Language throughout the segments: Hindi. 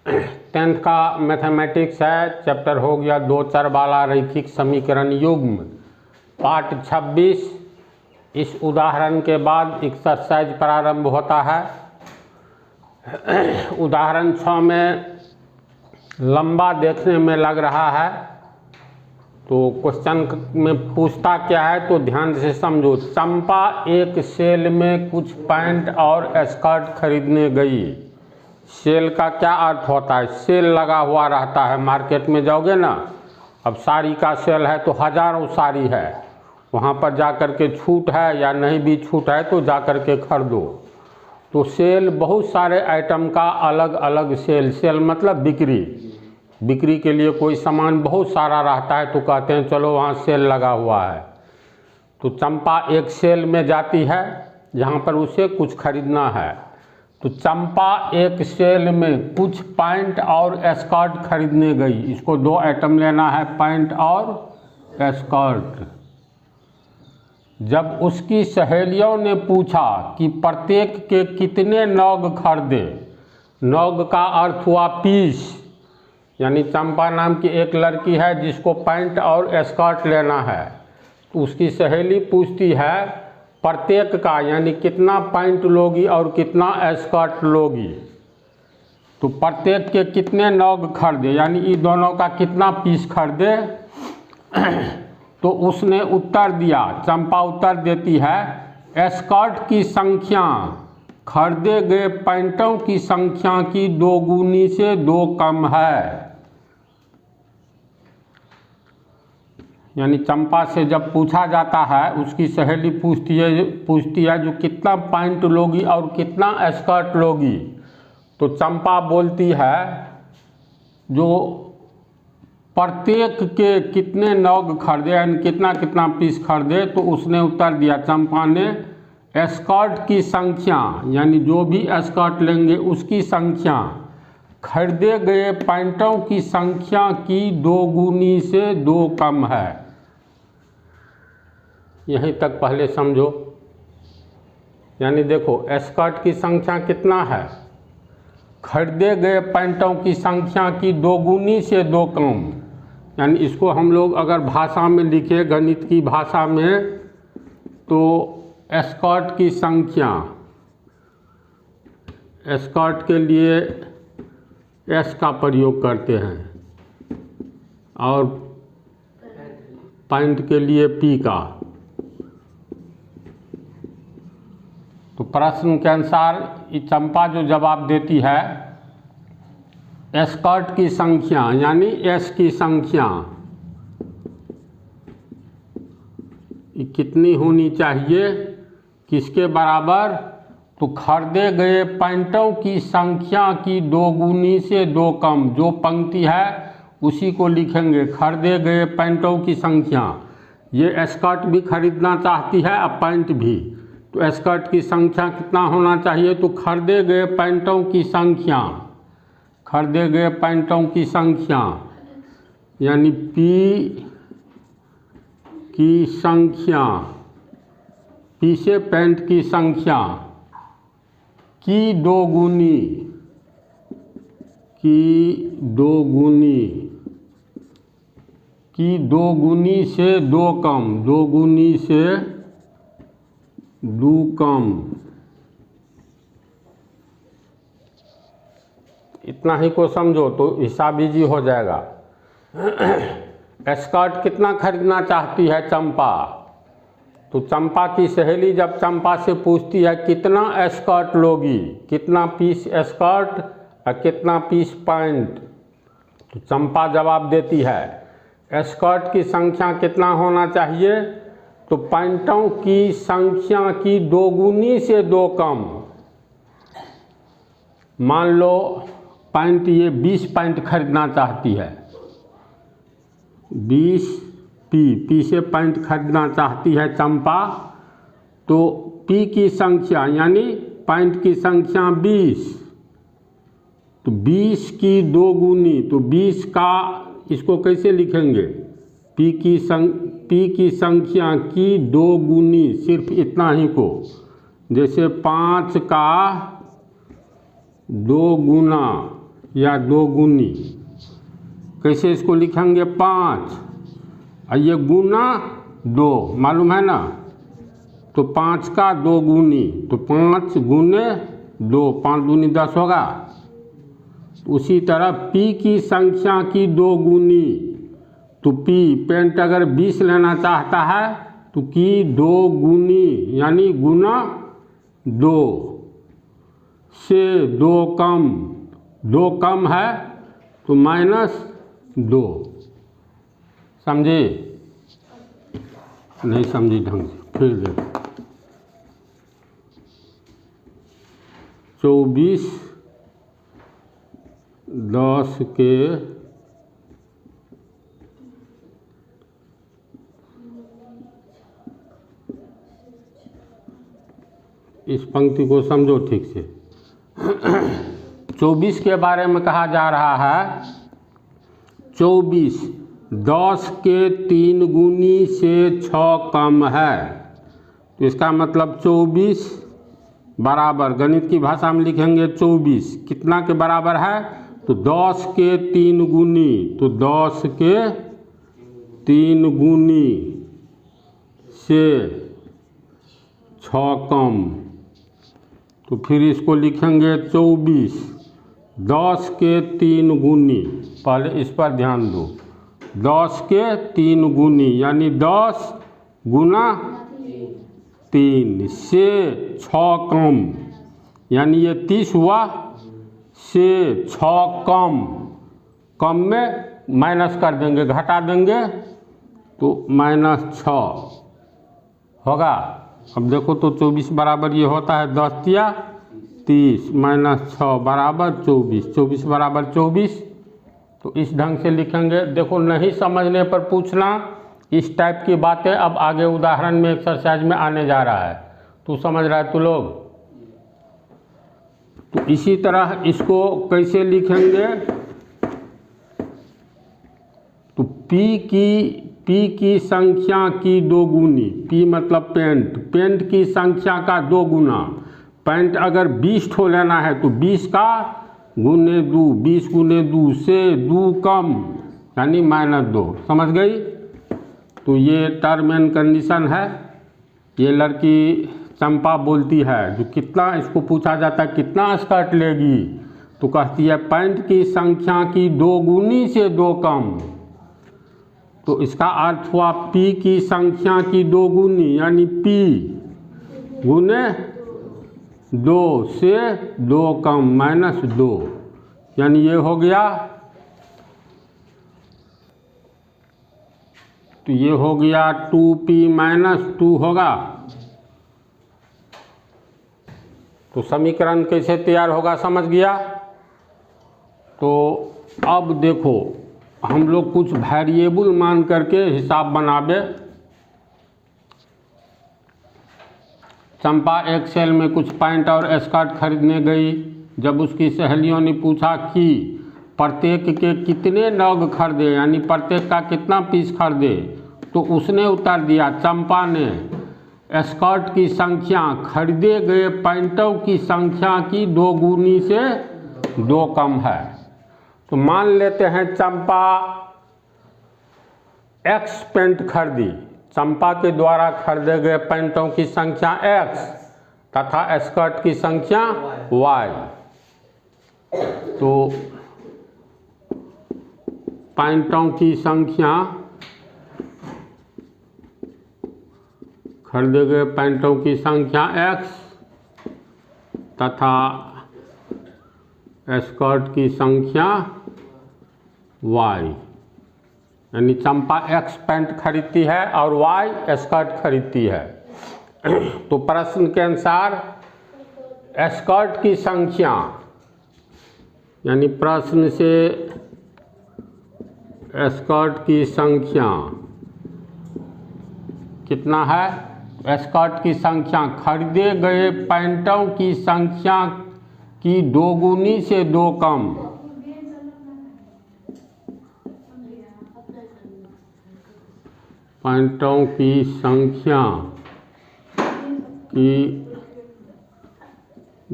10th का मैथमेटिक्स है, चैप्टर हो गया दो चर वाला रैखिक समीकरण युग्म, पार्ट 26। इस उदाहरण के बाद एक्सरसाइज प्रारंभ होता है। उदाहरण 6 में लंबा देखने में लग रहा है, तो क्वेश्चन में पूछता क्या है तो ध्यान से समझो। चंपा एक सेल में कुछ पैंट और स्कर्ट खरीदने गई। सेल का क्या अर्थ होता है? सेल लगा हुआ रहता है, मार्केट में जाओगे ना, अब साड़ी का सेल है तो हजारों साड़ी है, वहाँ पर जा कर के छूट है या नहीं भी छूट है तो जा कर के खरीदो। तो सेल बहुत सारे आइटम का अलग अलग सेल, सेल मतलब बिक्री के लिए कोई सामान बहुत सारा रहता है तो कहते हैं चलो वहाँ सेल लगा हुआ है। तो चंपा एक सेल में जाती है जहाँ पर उसे कुछ खरीदना है। तो चंपा एक सेल में कुछ पैंट और स्कर्ट खरीदने गई। इसको दो आइटम लेना है, पैंट और स्कर्ट। जब उसकी सहेलियों ने पूछा कि प्रत्येक के कितने नग खरीदे, नग का अर्थ हुआ पीस, यानी चंपा नाम की एक लड़की है जिसको पैंट और स्कर्ट लेना है। तो उसकी सहेली पूछती है प्रत्येक का, यानी कितना पैंट लोगी और कितना स्कर्ट लोगी। तो प्रत्येक के कितने नग खरीदे, यानी इन दोनों का कितना पीस खरीदे। तो उसने उत्तर दिया, चंपा उत्तर देती है स्कर्ट की संख्या खरीदे गए पैंटों की संख्या की दोगुनी से दो कम है। यानी चंपा से जब पूछा जाता है, उसकी सहेली पूछती है जो कितना पैंट लोगी और कितना स्कर्ट लोगी। तो चंपा बोलती है जो प्रत्येक के कितने नग खरीदे, यानी कितना कितना पीस खरीदे। तो उसने उत्तर दिया, चंपा ने स्कर्ट की संख्या, यानी जो भी स्कर्ट लेंगे उसकी संख्या खरीदे गए पैंटों की संख्या की दोगुनी से दो कम है। यहीं तक पहले समझो। यानी देखो स्कर्ट की संख्या कितना है, खरीदे गए पैंटों की संख्या की दोगुनी से दो कम। यानी इसको हम लोग अगर भाषा में लिखे, गणित की भाषा में, तो स्कर्ट की संख्या, स्कर्ट के लिए एस का प्रयोग करते हैं और पैंट के लिए पी का। तो प्रश्न के अनुसार ये चंपा जो जवाब देती है, स्कर्ट की संख्या यानी एस की संख्या कितनी होनी चाहिए, किसके बराबर? तो खरीदे गए पैंटों की संख्या की दोगुनी से दो कम। जो पंक्ति है उसी को लिखेंगे, खरीदे गए पैंटों की संख्या। ये स्कर्ट भी खरीदना चाहती है और पैंट भी, तो स्कर्ट की संख्या कितना होना चाहिए? तो खरीदे गए पैंटों की संख्या, खरीदे गए पैंटों की संख्या यानी पी की संख्या, पी से पैंट की संख्या की दोगुनी, की दोगुनी से दो कम, दोगुनी से दो कम। इतना ही को समझो तो हिसाब इजी हो जाएगा। स्कर्ट कितना खरीदना चाहती है चंपा? तो चंपा की सहेली जब चंपा से पूछती है कितना स्कर्ट लोगी, कितना पीस स्कर्ट और कितना पीस पैंट, तो चंपा जवाब देती है स्कर्ट की संख्या कितना होना चाहिए? तो पैंटों की संख्या की दोगुनी से दो कम। मान लो पैंट, ये 20 पैंट खरीदना चाहती है, 20 पी से पैंट खरीदना चाहती है चंपा। तो पी की संख्या यानी पैंट की संख्या 20, तो 20 की दोगुनी, तो 20 का इसको कैसे लिखेंगे? पी की संख्या की दोगुनी, सिर्फ इतना ही को, जैसे 5 का 2 गुना, या 2 गुनी। कैसे इसको लिखेंगे? 5 और ये गुना 2, मालूम है ना, तो 5 का 2 गुनी, तो 5 गुने 2, 5 दूनी 10 होगा। उसी तरह पी की संख्या की 2 गुनी, तो पी पेंट अगर 20 लेना चाहता है तो की 2 गुनी यानी गुना 2 से 2 कम है तो -2। समझे? नहीं समझी ढंग से, फिर देखो। 24 10 के इस पंक्ति को समझो ठीक से। 24 के बारे में कहा जा रहा है, 24 10 के 3 गुनी से 6 कम है। तो इसका मतलब 24 बराबर, गणित की भाषा में लिखेंगे 24 कितना के बराबर है? तो 10 के 3 गुनी, तो 10 के 3 गुनी से 6 कम। तो फिर इसको लिखेंगे 24 10 के 3 गुनी। पहले इस पर ध्यान दो, 10 के 3 गुनी यानी 10 गुना 3 से 6 कम, यानी ये 30 हुआ, से 6 कम में माइनस कर देंगे, घटा देंगे तो -6 होगा। अब देखो तो 24 बराबर ये होता है 10 या 30 -6 बराबर 24, 24 बराबर 24। तो इस ढंग से लिखेंगे। देखो नहीं समझने पर पूछना, इस टाइप की बातें अब आगे उदाहरण में एक्सरसाइज में आने जा रहा है। तू समझ रहा है तू लोग? तो इसी तरह इसको कैसे लिखेंगे? तो P की संख्या की 2 गुनी, P मतलब पेंट की संख्या का 2 गुना। पेंट अगर 20 ठो लेना है तो 20 का गुने 2, 20 गुने 2 से 2 कम यानी -2। समझ गई? तो ये टर्म एंड कंडीशन है। ये लड़की चंपा बोलती है, जो कितना, इसको पूछा जाता है कितना स्कर्ट लेगी, तो कहती है पेंट की संख्या की 2 गुनी से 2 कम। तो इसका अर्थ हुआ P की संख्या की 2 गुनी यानी P गुने 2 से 2 कम -2, यानी ये हो गया। तो ये हो गया 2P -2 होगा। तो समीकरण कैसे तैयार होगा समझ गया? तो अब देखो हम लोग कुछ वेरिएबल मान करके हिसाब बनावे। चंपा एक सेल में कुछ पैंट और स्कर्ट खरीदने गई। जब उसकी सहेलियों ने पूछा कि प्रत्येक के कितने नग खरीदे, यानी प्रत्येक का कितना पीस खरीदे, तो उसने उत्तर दिया, चंपा ने, स्कर्ट की संख्या खरीदे गए पैंटों की संख्या की 2 गुनी से 2 कम है। तो मान लेते हैं चंपा X पेंट खरीदी। चंपा के द्वारा खरीदे गए पैंटों की संख्या X तथा स्कर्ट की संख्या Y। तो पैंटों की संख्या, खरीदे गए पैंटों की संख्या X तथा स्कर्ट की संख्या Y, यानी चंपा X पैंट खरीदती है और Y स्कर्ट खरीदती है। तो प्रश्न के अनुसार स्कर्ट की संख्या, यानी प्रश्न से स्कर्ट की संख्या कितना है? स्कर्ट की संख्या खरीदे गए पैंटों की संख्या की 2 गुनी से 2 कम। पैंटों की संख्या की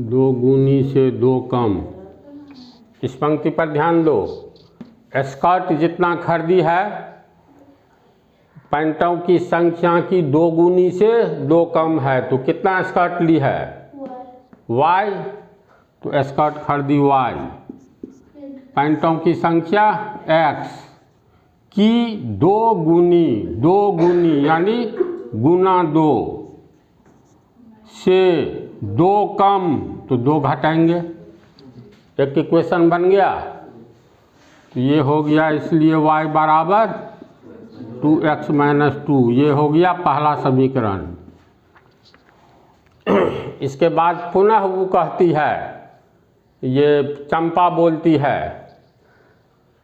2 गुनी से 2 कम। इस पंक्ति पर ध्यान दो। स्कर्ट जितना खरीदी है पैंटों की संख्या की 2 गुनी से 2 कम है, तो कितना स्कर्ट ली है? Y। तो स्कर्ट खरीदी Y। पैंटों की संख्या X की 2 गुनी यानी गुना 2 से 2 कम, तो 2 घटाएंगे। एक इक्वेशन बन गया। तो ये हो गया, इसलिए y बराबर 2x माइनस 2। ये हो गया पहला समीकरण। इसके बाद पुनः वो कहती है, ये चंपा बोलती है,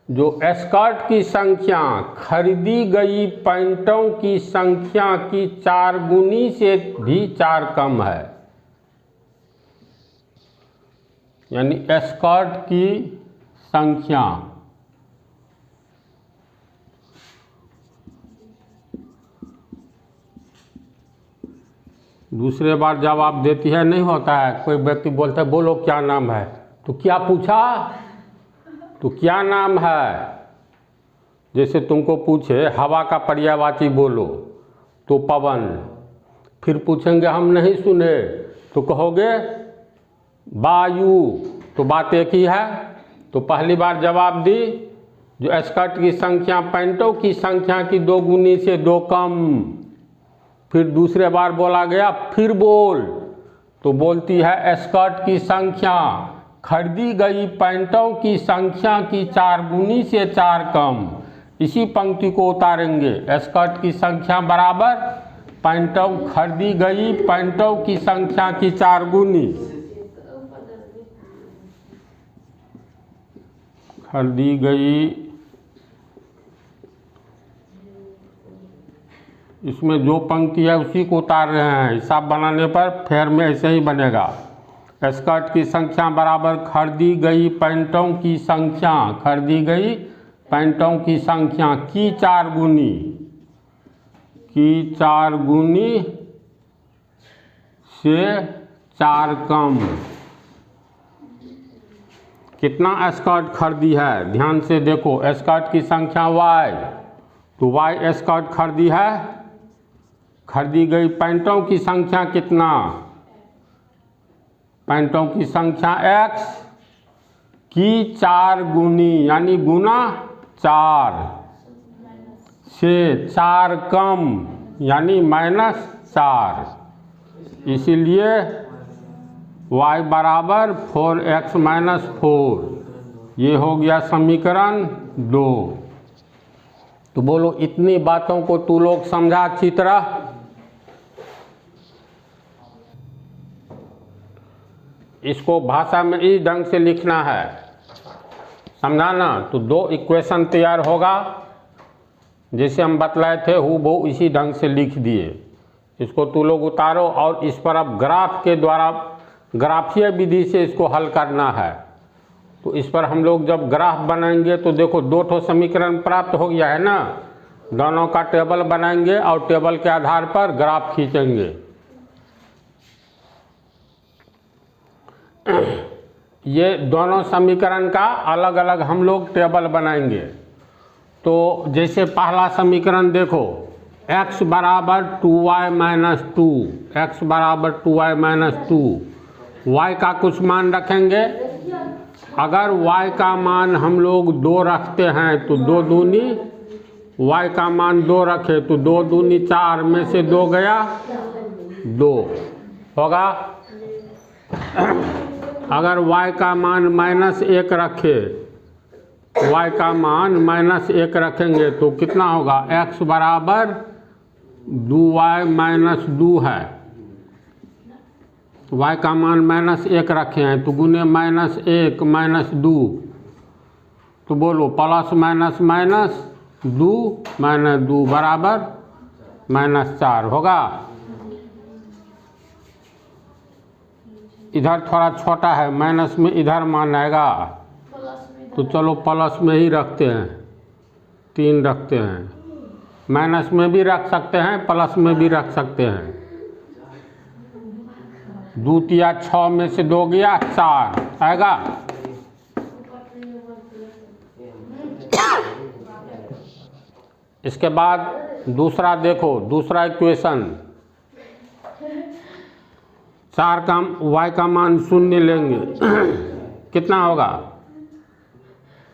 जो स्कर्ट की संख्या खरीदी गई पैंटों की संख्या की 4 गुनी से भी 4 कम है, यानी स्कर्ट की संख्या दूसरे बार जवाब देती है, नहीं होता है। कोई व्यक्ति बोलता है बोलो क्या नाम है, तो क्या पूछा, तो क्या नाम है। जैसे तुमको पूछे हवा का पर्यायवाची बोलो, तो पवन। फिर पूछेंगे हम नहीं सुने, तो कहोगे वायु। तो बात एक ही है। तो पहली बार जवाब दी, जो स्कर्ट की संख्या पैंटों की संख्या की 2 गुनी से 2 कम। फिर दूसरे बार बोला गया फिर बोल, तो बोलती है स्कर्ट की संख्या खरीदी गई पैंटों की संख्या की 4 गुनी से 4 कम। इसी पंक्ति को उतारेंगे। स्कर्ट की संख्या बराबर पैंटों खरीदी गई पैंटों की संख्या की 4 गुनी, खरीदी गई, इसमें जो पंक्ति है उसी को उतार रहे हैं। हिसाब बनाने पर फेर में ऐसे ही बनेगा। स्कर्ट की संख्या बराबर खरीदी गई पैंटों की संख्या, खरीदी गई पैंटों की संख्या की 4 गुनी, की 4 गुनी से 4 कम। कितना स्कर्ट खरीदी है, ध्यान से देखो। स्कर्ट की संख्या Y, तो Y स्कर्ट खरीदी है। खरीदी गई पैंटों की संख्या कितना, पैंटों की संख्या X की 4 गुनी यानी गुना 4 से 4 कम यानी -4। इसीलिए y बराबर 4x माइनस 4। ये हो गया समीकरण 2। तो बोलो इतनी बातों को तू लोग समझा अच्छी तरह। इसको भाषा में इस ढंग से लिखना है, समझाना। तो 2 इक्वेशन तैयार होगा, जैसे हम बतलाए थे हूबहू इसी ढंग से लिख दिए। इसको तू लोग उतारो और इस पर अब ग्राफ के द्वारा ग्राफीय विधि से इसको हल करना है। तो इस पर हम लोग जब ग्राफ बनाएंगे तो देखो 2 ठो समीकरण प्राप्त हो गया है ना। दोनों का टेबल बनाएंगे और टेबल के आधार पर ग्राफ खींचेंगे। ये दोनों समीकरण का अलग अलग हम लोग टेबल बनाएंगे। तो जैसे पहला समीकरण देखो, x बराबर 2y माइनस 2, x बराबर 2y माइनस 2, y का कुछ मान रखेंगे। अगर y का मान हम लोग 2 रखते हैं तो 2 दूनी, y का मान 2 रखे तो 2 दूनी 4 में से 2 गया 2 होगा। अगर y का मान -1 रखे, y का मान -1 रखेंगे तो कितना होगा, x बराबर 2y माइनस 2 है। y का मान -1 रखे हैं तो गुने -1 माइनस 2, तो बोलो प्लस माइनस माइनस 2 माइनस 2 बराबर -4 होगा। इधर थोड़ा छोटा है, माइनस में इधर मान आएगा, तो चलो प्लस में ही रखते हैं, 3 रखते हैं। माइनस में भी रख सकते हैं, प्लस में भी रख सकते हैं। 2 तिया 6 में से 2 गया 4 आएगा। इसके बाद दूसरा देखो, दूसरा इक्वेशन, 4 का y का मान 0 लेंगे कितना होगा,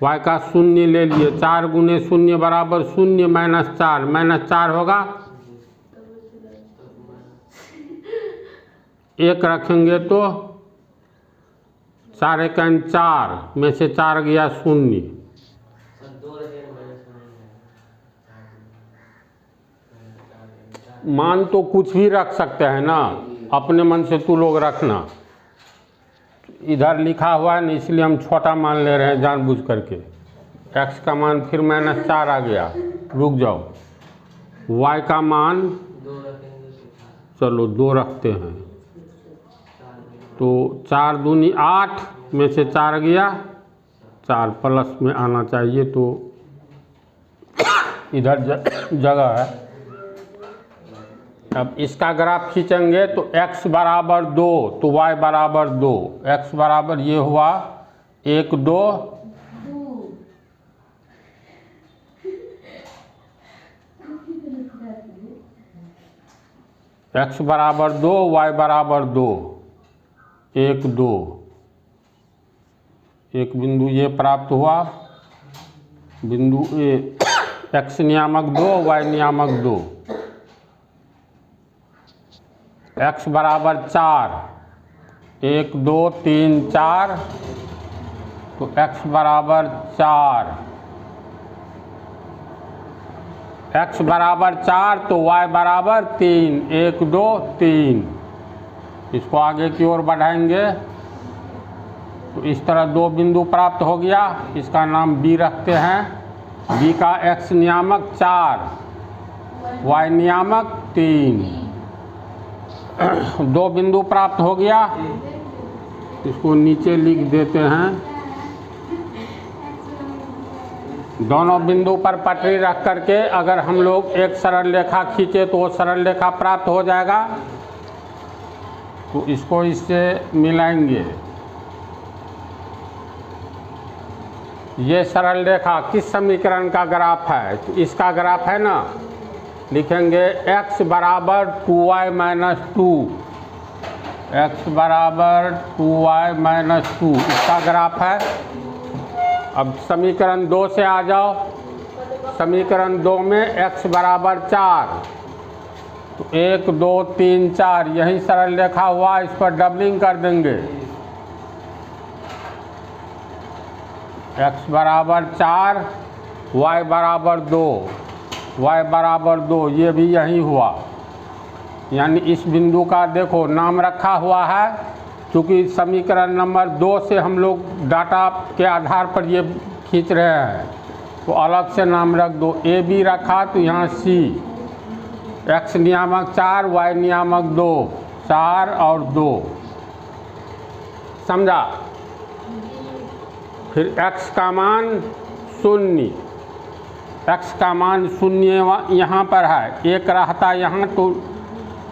y का 0 ले लिए, 4 गुने 0 बराबर 0 -4 होगा, 1 रखेंगे तो 4 एकन 4 में से 4 गया 0। मान तो कुछ भी रख सकते हैं ना, अपने मन से तू लोग रखना। इधर लिखा हुआ है ना, इसलिए हम छोटा मान ले रहे हैं जानबूझ करके। x का मान फिर -4 आ गया, रुक जाओ। y का मान चलो 2 रखते हैं, तो 4 दूनी 8 में से 4 गया 4, प्लस में आना चाहिए, तो इधर जगह है। अब इसका ग्राफ खींचेंगे तो x बराबर 2 तो y बराबर 2, x बराबर ये हुआ 1 2, x बराबर 2 y बराबर 2, 1 2, एक बिंदु ये प्राप्त हुआ, बिंदु ए, x नियामक 2 y नियामक 2, x बराबर 4, 1 2 3 4, तो x बराबर 4, x बराबर 4 तो y बराबर 3, 1 2 3। इसको आगे की ओर बढ़ाएंगे तो इस तरह 2 बिंदु प्राप्त हो गया, इसका नाम b रखते हैं। b का x नियामक 4, y नियामक 3, 2 बिंदु प्राप्त हो गया, इसको नीचे लिख देते हैं। दोनों बिंदु पर पटरी रख करके अगर हम लोग एक सरल रेखा खींचे तो वो सरल रेखा प्राप्त हो जाएगा, तो इसको इससे मिलाएंगे। ये सरल रेखा किस समीकरण का ग्राफ है, तो इसका ग्राफ है ना, लिखेंगे x बराबर 2y माइनस 2, x बराबर 2y माइनस 2, इसका ग्राफ है। अब समीकरण 2 से आ जाओ, समीकरण 2 में x बराबर 4, तो 1 2 3 4 यही सरल रेखा हुआ, इस पर डबलिंग कर देंगे। x बराबर 4, y बराबर 2, y बराबर 2, ये भी यही हुआ। यानी इस बिंदु का देखो नाम रखा हुआ है, क्योंकि समीकरण नंबर 2 से हम लोग डाटा के आधार पर ये खींच रहे हैं, तो अलग से नाम रख दो। ए बी रखा तो यहाँ c, x नियामक 4 y नियामक 2, 4 और 2, समझा। फिर x का मान 0, x का मान 0 यहाँ पर है, 1 रहता यहाँ तो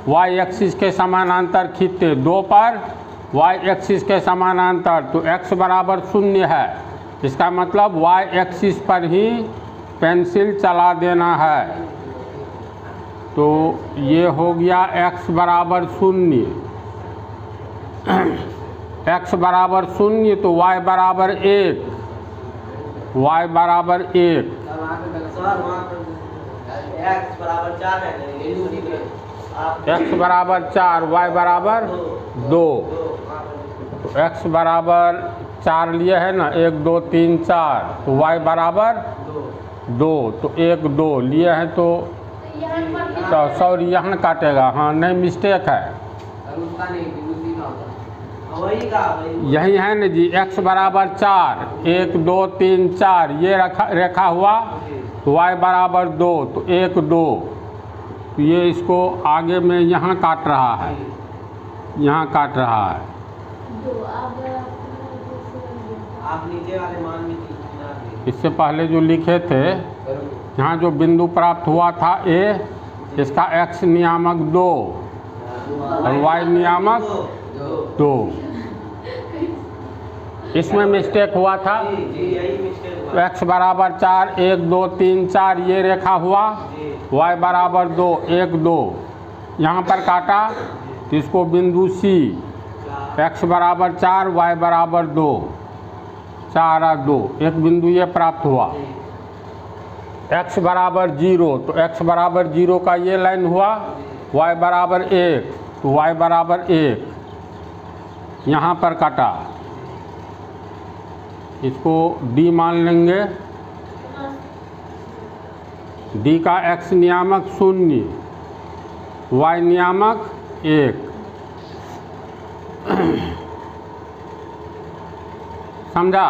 y एक्सिस के समानांतर खींचते, 2 पर y एक्सिस के समानांतर, तो x बराबर 0 है, इसका मतलब y एक्सिस पर ही पेंसिल चला देना है। तो ये हो गया x बराबर 0, x बराबर 0 तो y बराबर 1, y बराबर 1, x बराबर 4 y बराबर 2, तो x बराबर 4 लिए है ना, 1 2 3 4, तो y बराबर 2, तो 1 2 लिए हैं, तो सॉरी यहाँ काटेगा, हाँ नहीं मिस्टेक है, यही है ना जी। x बराबर 4, 1 2 3 4 ये रेखा हुआ, तो y बराबर 2, तो 1 2, तो ये इसको आगे में यहाँ काट रहा है, यहाँ काट रहा है। आप नीचे वाले मान भी इससे पहले जो लिखे थे, यहाँ जो बिंदु प्राप्त हुआ था a, इसका x नियामक 2 और y नियामक 2, इसमें मिस्टेक हुआ था। तो x बराबर 4 1 2 3 4 ये रेखा हुआ, y बराबर 2 1 2 यहाँ पर काटा तो इसको बिंदु C, x बराबर 4 y बराबर 2 4 और 2 एक बिंदु ये प्राप्त हुआ। x बराबर 0 तो x बराबर 0 का ये लाइन हुआ, y बराबर 1 तो y बराबर 1 यहाँ पर काटा, इसको D मान लेंगे। D का x नियामक 0, y नियामक 1। समझा?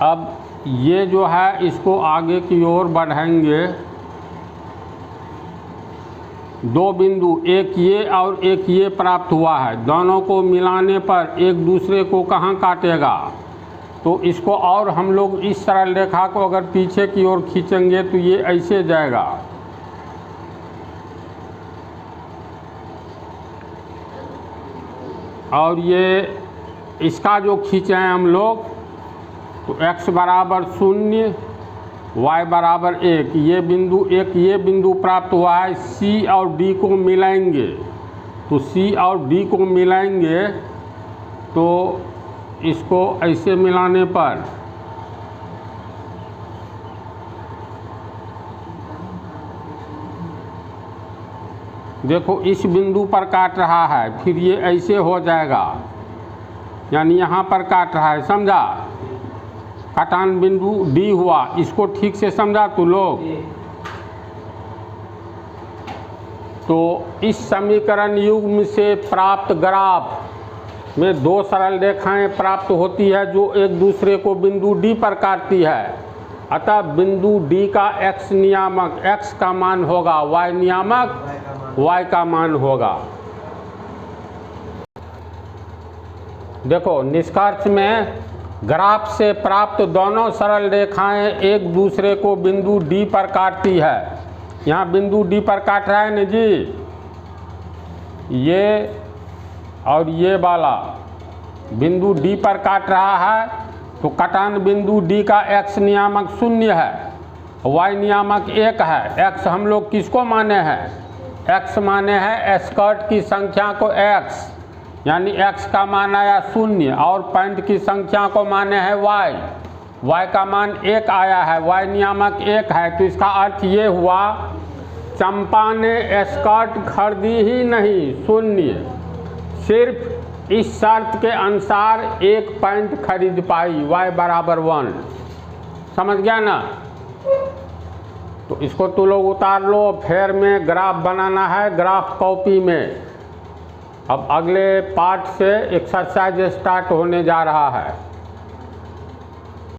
अब ये जो है इसको आगे की ओर बढ़ाएंगे। दो बिंदु एक ये और एक ये प्राप्त हुआ है, दोनों को मिलाने पर एक दूसरे को कहाँ काटेगा? तो इसको और हम लोग इस सरल रेखा को अगर पीछे की ओर खींचेंगे तो ये ऐसे जाएगा। और ये इसका जो खींचे हैं हम लोग तो x बराबर 0 y बराबर 1 ये बिंदु प्राप्त हुआ है। C और D को मिलाएंगे तो C और D को मिलाएंगे तो इसको ऐसे मिलाने पर देखो इस बिंदु पर काट रहा है, फिर ये ऐसे हो जाएगा, यानी यहाँ पर काट रहा है। समझा? काटान बिंदु D हुआ, इसको ठीक से समझा तू लोग? तो इस समीकरण युग्म से प्राप्त ग्राफ में दो सरल रेखाएं प्राप्त होती है जो एक दूसरे को बिंदु D पर काटती है। अतः बिंदु D का x नियामक x का मान होगा, y नियामक y का मान होगा। देखो निष्कर्ष में ग्राफ से प्राप्त दोनों सरल रेखाएं एक दूसरे को बिंदु D पर काटती है। यहाँ बिंदु D पर काट रहा है ना जी, ये और ये वाला बिंदु D पर काट रहा है। तो कटान बिंदु D का x नियामक 0 है, y नियामक 1 है। x हम लोग किसको माने हैं? x माने हैं स्कर्ट की संख्या को x, यानी x का मान आया 0 और पैंट की संख्या को माने है y का मान 1 आया है, y नियामक 1 है। तो इसका अर्थ ये हुआ चंपा ने स्कर्ट खरीदी ही नहीं, 0, सिर्फ इस शर्त के अनुसार एक पैंट खरीद पाई, y बराबर 1। समझ गया ना? तो इसको तो लोग उतार लो, फिर में ग्राफ बनाना है ग्राफ कॉपी में। अब अगले पार्ट से एक्सरसाइज स्टार्ट होने जा रहा है।